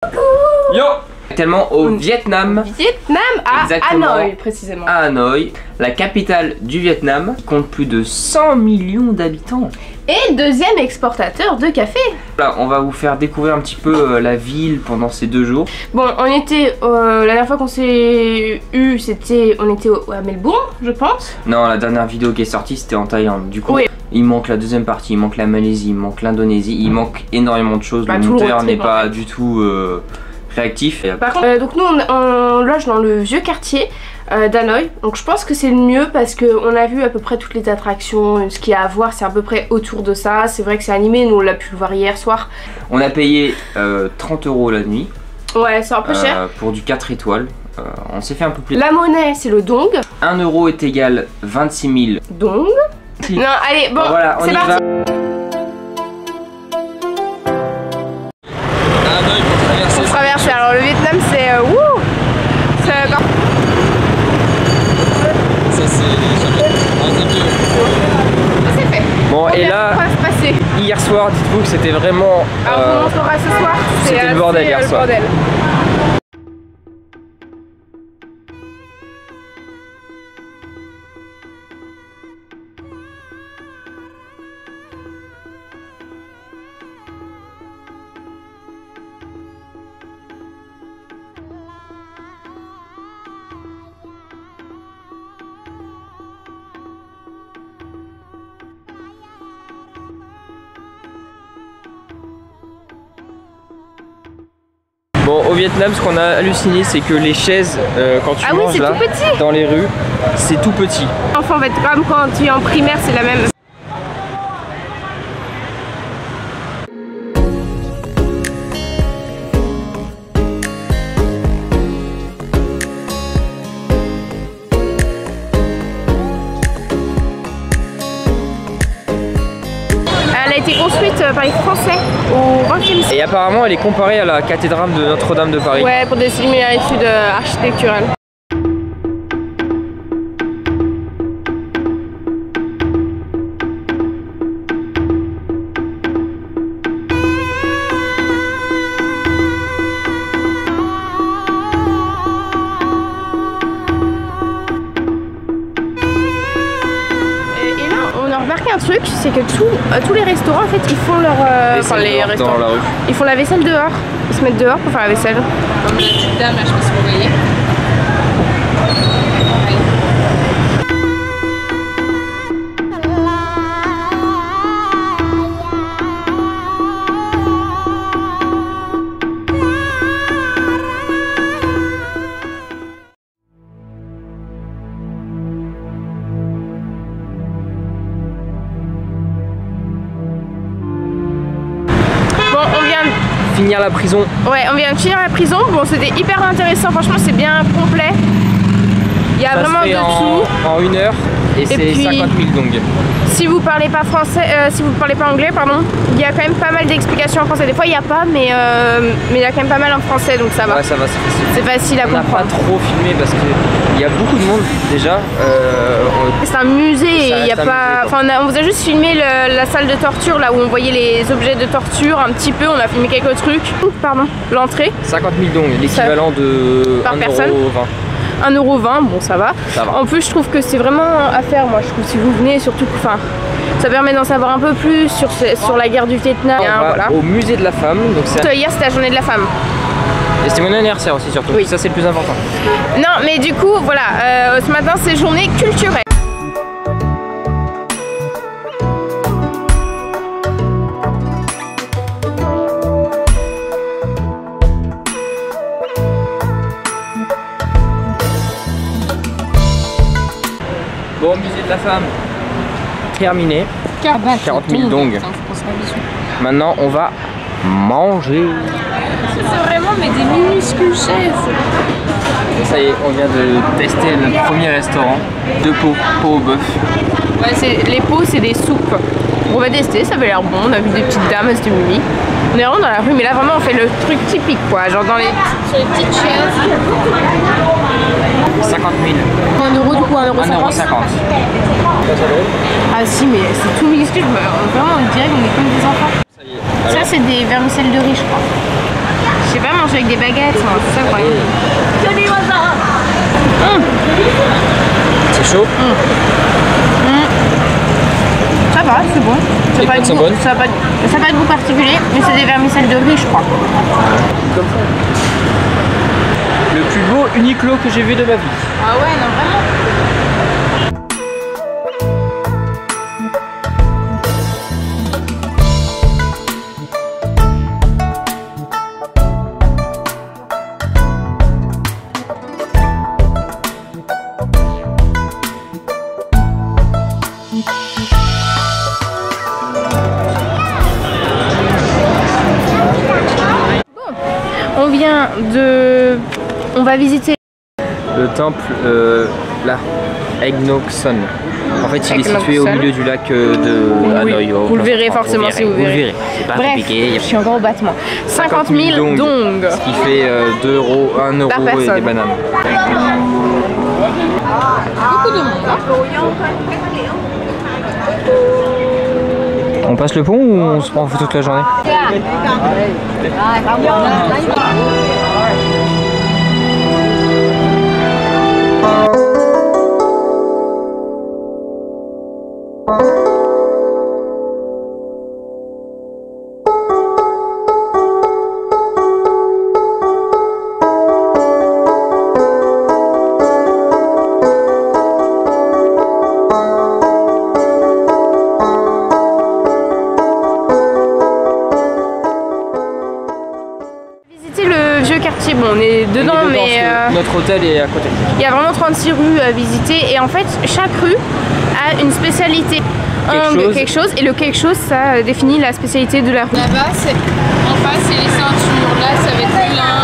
Yo! Actuellement au Vietnam. À Hanoï précisément. À Hanoï, la capitale du Vietnam, compte plus de 100 millions d'habitants. Et deuxième exportateur de café. Là, on va vous faire découvrir un petit peu la ville pendant ces 2 jours. Bon, on était, la dernière fois qu'on s'est eu, on était à Melbourne, je pense. Non, la dernière vidéo qui est sortie, c'était en Thaïlande. Du coup, oui. Il manque la deuxième partie, il manque la Malaisie, il manque l'Indonésie, il manque énormément de choses. Bah, le moteur n'est pas du tout réactif. Par contre, donc nous on loge dans le vieux quartier d'Hanoï, donc je pense que c'est le mieux parce qu'on a vu à peu près toutes les attractions, ce qu'il y a à voir, c'est à peu près autour de ça. C'est vrai que c'est animé, nous on l'a pu le voir hier soir. On a payé 30 € la nuit. Ouais, c'est un peu cher. Pour du 4 étoiles. On s'est fait un peu plus. La monnaie, c'est le dong. 1 € est égal 26 000 dong. Non, allez, bon, voilà, c'est parti. On traverse, alors le Vietnam c'est wouh. C'est quand... Ça c'est fait. Bon, et là, hier soir, dites-vous que c'était vraiment... Alors on montrera ce soir, c'était le bordel hier soir. Bon, au Vietnam, ce qu'on a halluciné, c'est que les chaises, quand tu manges là, dans les rues, c'est tout petit. Enfin, en fait, comme quand tu es en primaire, c'est la même. Elle a été construite par les Français au XXe siècle. Et apparemment elle est comparée à la cathédrale de Notre-Dame de Paris. Ouais, pour des similitudes architecturales. Un truc, c'est que tous les restaurants en fait ils font leur dans la rue. Ils font la vaisselle dehors, ils se mettent dehors pour faire la vaisselle. Comme la petite dame là, je sais pas si vous voyez. Finir la prison. Ouais, on vient de finir la prison. Bon, c'était hyper intéressant. Franchement, c'est bien complet. Il y a vraiment de tout. En 1 heure et c'est 50 000 dong. Si vous parlez pas français, si vous parlez pas anglais, pardon, il y a quand même pas mal d'explications en français. Des fois, il n'y a pas, mais il y a quand même pas mal en français, donc ça va. Ouais, ça va, c'est facile. C'est facile à comprendre. On n'a pas trop filmé parce qu'il y a beaucoup de monde déjà. C'est un musée. Il y a pas. Enfin, on vous a juste filmé la salle de torture là où on voyait les objets de torture un petit peu. On a filmé quelques trucs. Pardon. L'entrée. 50 000 dong, l'équivalent de par 1,20 personne. 1,20 €, bon ça va. En plus je trouve que c'est vraiment à faire, moi je trouve, si vous venez, surtout enfin ça permet d'en savoir un peu plus sur la guerre du Vietnam. Voilà. Au musée de la femme. Donc hier c'était la journée de la femme. Et c'était mon anniversaire aussi surtout, ça c'est le plus important. Non mais du coup voilà, ce matin c'est journée culturelle. Bon, musée de la femme terminé. 40 000 dong. Maintenant on va manger. C'est vraiment mais des minuscules chaises. Ça y est, on vient de tester le premier restaurant. 2 pots au bœuf. Ouais, les pots c'est des soupes. On va tester, ça avait l'air bon. On a vu des petites dames, c'était mimi. On est vraiment dans la rue, mais là vraiment on fait le truc typique quoi. Genre sur les petites chaises. 50 000. 1 € du coup, 1,50 €. Ah si, mais c'est tout minuscule. Vraiment on dirait qu'on est comme des enfants. Ça c'est des vermicelles de riz je crois. Je sais pas manger avec des baguettes, c'est ça le problème. C'est chaud. Ça va, c'est bon. Les pâtes sont bonnes. Ça n'a pas de goût particulier, mais c'est des vermicelles de riz, je crois. Comme ça. Le plus beau Uniqlo que j'ai vu de ma vie. Ah ouais, non, vraiment. On va visiter le temple là, Egnoxon. En fait, il est situé au milieu du lac de Hanoï. Vous le verrez forcément si vous verrez. C'est pas bref, compliqué. Je suis encore au battement. 50 000 dong. Ce qui fait 2 euros, 1 euro et des bananes. Beaucoup de monde. On passe le pont ou on se prend en photo toute la journée? Bon, on est dedans, mais notre hôtel est à côté. Il y a vraiment 36 rues à visiter et en fait chaque rue a une spécialité, quelque chose, et le quelque chose ça définit la spécialité de la rue. Là-bas, en face c'est les ceintures, là ça va être le lin.